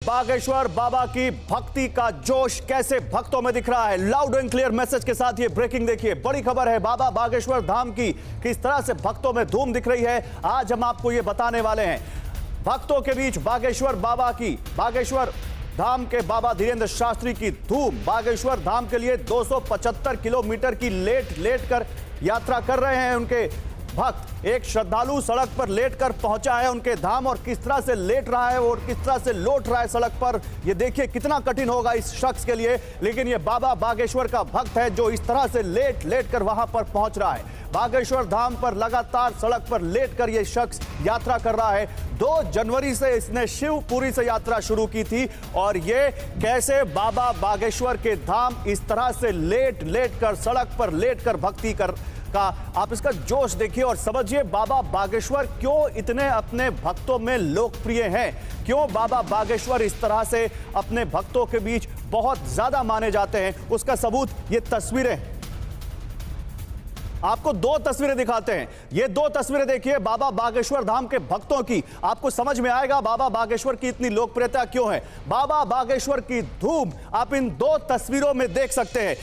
बागेश्वर बाबा की भक्ति का जोश कैसे भक्तों में दिख रहा है। लाउड एंड क्लियर मैसेज के साथ ये ब्रेकिंग देखिए, बड़ी खबर है बाबा बागेश्वर धाम की, किस तरह से भक्तों में धूम दिख रही है। आज हम आपको ये बताने वाले हैं। भक्तों के बीच बागेश्वर बाबा की, बागेश्वर धाम के बाबा धीरेन्द्र शास्त्री की धूम। बागेश्वर धाम के लिए 275 किलोमीटर की लेट कर यात्रा कर रहे हैं उनके भक्त। एक श्रद्धालु सड़क पर लेटकर पहुंचा है उनके धाम, और किस तरह से लेट रहा है और किस तरह से लौट रहा है सड़क पर, ये देखिए कितना कठिन होगा इस शख्स के लिए। लेकिन ये बाबा बागेश्वर का भक्त है जो इस तरह से लेट कर वहां पर पहुंच रहा है। बागेश्वर धाम पर लगातार सड़क पर लेटकर ये शख्स यात्रा कर रहा है। 2 जनवरी से इसने शिवपुरी से यात्रा शुरू की थी, और ये कैसे बाबा बागेश्वर के धाम इस तरह से लेट कर सड़क पर लेटकर भक्ति कर का आप इसका जोश देखिए और समझिए बाबा बागेश्वर क्यों इतने अपने भक्तों में लोकप्रिय हैं, क्यों बाबा बागेश्वर इस तरह से अपने भक्तों के बीच बहुत ज्यादा माने जाते हैं। उसका सबूत ये तस्वीरें, आपको 2 तस्वीरें दिखाते हैं। ये 2 तस्वीरें देखिए बाबा बागेश्वर धाम के भक्तों की, आपको समझ में आएगा बाबा बागेश्वर की इतनी लोकप्रियता क्यों है। बाबा बागेश्वर की धूम आप इन 2 तस्वीरों में देख सकते हैं।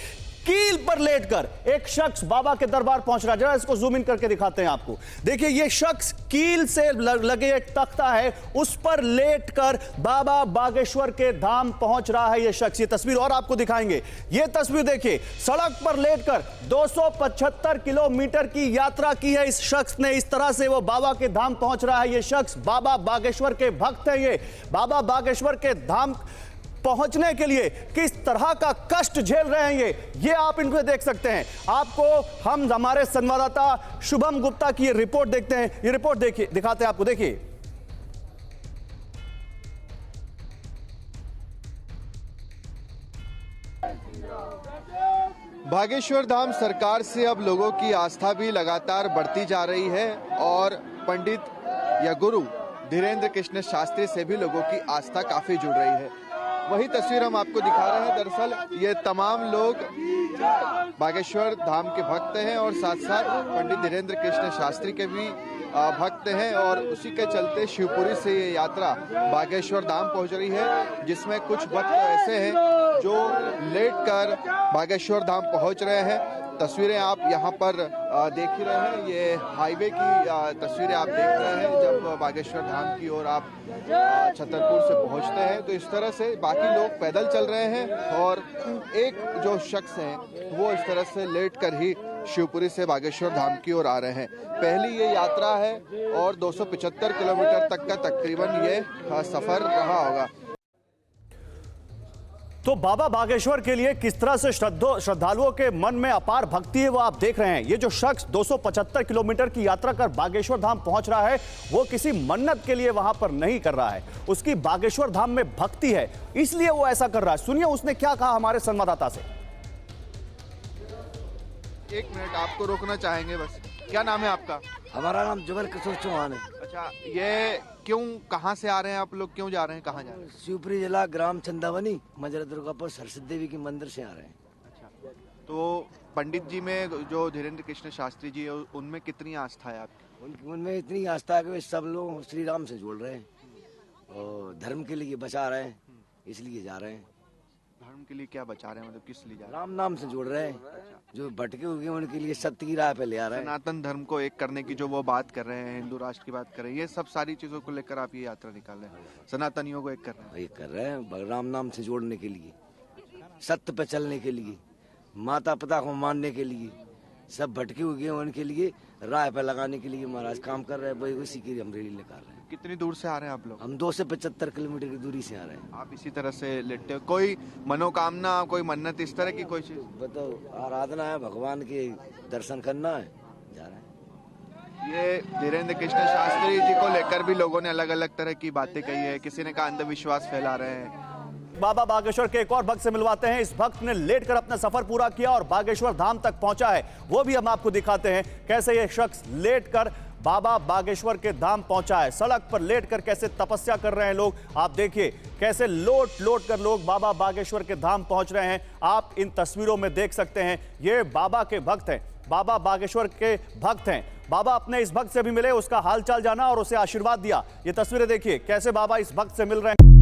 कील पर लेटकर एक शख्स बाबा के दरबार पहुंच रहा है। जरा इसको जूम इन करके दिखाते हैं आपको। देखिए ये शख्स कील से लगे एक तख्ता है, उस पर लेटकर बाबा बागेश्वर के धाम पहुंच रहा है ये शख्स। ये तस्वीर और आपको दिखाएंगे। ये तस्वीर देखिए, सड़क पर लेटकर 275 किलोमीटर की यात्रा की है इस शख्स ने। इस तरह से वो बाबा के धाम पहुंच रहा है ये शख्स। बाबा बागेश्वर के भक्त है ये। बाबा बागेश्वर के धाम पहुंचने के लिए किस तरह का कष्ट झेल रहे हैं ये आप इनको देख सकते हैं। आपको हम हमारे संवाददाता शुभम गुप्ता की ये रिपोर्ट देखते हैं। ये रिपोर्ट देखिए, दिखाते हैं आपको, देखिए। बागेश्वर धाम सरकार से अब लोगों की आस्था भी लगातार बढ़ती जा रही है, और पंडित या गुरु धीरेन्द्र कृष्ण शास्त्री से भी लोगों की आस्था काफी जुड़ रही है। वही तस्वीर हम आपको दिखा रहे हैं। दरअसल ये तमाम लोग बागेश्वर धाम के भक्त हैं और साथ साथ पंडित धीरेन्द्र कृष्ण शास्त्री के भी भक्त हैं, और उसी के चलते शिवपुरी से ये यात्रा बागेश्वर धाम पहुंच रही है, जिसमें कुछ भक्त ऐसे हैं जो लेटकर बागेश्वर धाम पहुंच रहे हैं। तस्वीरें आप यहाँ पर देख ही रहे हैं। ये हाईवे की तस्वीरें आप देख रहे हैं। जब बागेश्वर धाम की ओर आप छतरपुर से पहुँचते हैं तो इस तरह से बाकी लोग पैदल चल रहे हैं, और एक जो शख्स है वो इस तरह से लेट कर ही शिवपुरी से बागेश्वर धाम की ओर आ रहे हैं। पहली ये यात्रा है और 275 किलोमीटर तक का तकरीबन ये सफर रहा होगा। तो बाबा बागेश्वर के लिए किस तरह से श्रद्धालुओं के मन में अपार भक्ति है वो आप देख रहे हैं। ये जो शख्स 275 किलोमीटर की यात्रा कर बागेश्वर धाम पहुंच रहा है वो किसी मन्नत के लिए वहां पर नहीं कर रहा है, उसकी बागेश्वर धाम में भक्ति है, इसलिए वो ऐसा कर रहा है। सुनिए उसने क्या कहा हमारे संवाददाता से। 1 मिनट आपको रोकना चाहेंगे बस। क्या नाम है आपका? हमारा नाम जुगल किशोर चौहान है। अच्छा, ये क्यों, कहाँ से आ रहे हैं आप लोग, क्यों जा रहे हैं, कहाँ जा रहे हैं? शिवपुरी जिला ग्राम चंदावनी मंजरा दुर्गापुर सरस्वती देवी के मंदिर से आ रहे हैं। अच्छा, तो पंडित जी में जो धीरेन्द्र कृष्ण शास्त्री जी है उनमें कितनी आस्था है आपकी? उनमें इतनी आस्था है कि वे सब लोग श्री राम से जोड़ रहे हैं और धर्म के लिए बचा रहे हैं, इसलिए जा रहे हैं। धर्म के लिए क्या बचा रहे हैं, मतलब किस लिए जा रहे हैं? राम नाम से जोड़ रहे हैं, जो भटके हुए उनके लिए सत्य की राह पे ले आ रहे हैं। सनातन धर्म को एक करने की जो वो बात कर रहे हैं, हिंदू राष्ट्र की बात कर रहे हैं, ये सब सारी चीजों को लेकर आप ये यात्रा निकाल रहे हैं, सनातनियों को एक कर रहे हैं। ये कर रहे हैं राम नाम से जोड़ने के लिए, सत्य पे चलने के लिए, माता पिता को मानने के लिए, सब भटके हुए उनके लिए राह पे लगाने के लिए महाराज काम कर रहे हैं। वही उसी की हम रैली निकाल रहे हैं। कितनी दूर से आ रहे हैं आप लोग? हम 275 किलोमीटर की दूरी से आ रहे हैं। आप इसी तरह से लेटते हो? कोई मनोकामना, कोई मन्नत, इस तरह की कोई चीज? बताओ, आराधना है, भगवान के दर्शन करना है, जा रहे हैं। ये धीरेन्द्र कृष्ण शास्त्री जी को लेकर भी लोगों ने अलग अलग तरह की बातें कही है। किसी ने कहा अंधविश्वास फैला रहे हैं। बाबा बागेश्वर के एक और भक्त से मिलवाते हैं। इस भक्त ने लेटकर अपना सफर पूरा किया और बागेश्वर धाम तक पहुंचा है, वो भी हम आपको दिखाते हैं कैसे ये शख्स लेटकर बाबा बागेश्वर के धाम पहुंचा है। सड़क पर लेटकर कैसे तपस्या कर रहे हैं लोग, आप देखिए कैसे लोट कर लोग बाबा बागेश्वर के धाम पहुंच रहे हैं। आप इन तस्वीरों में देख सकते हैं, ये बाबा के भक्त हैं, बाबा बागेश्वर के भक्त हैं। बाबा अपने इस भक्त से भी मिले, उसका हालचाल जाना और उसे आशीर्वाद दिया। ये तस्वीरें देखिए कैसे बाबा इस भक्त से मिल रहे हैं।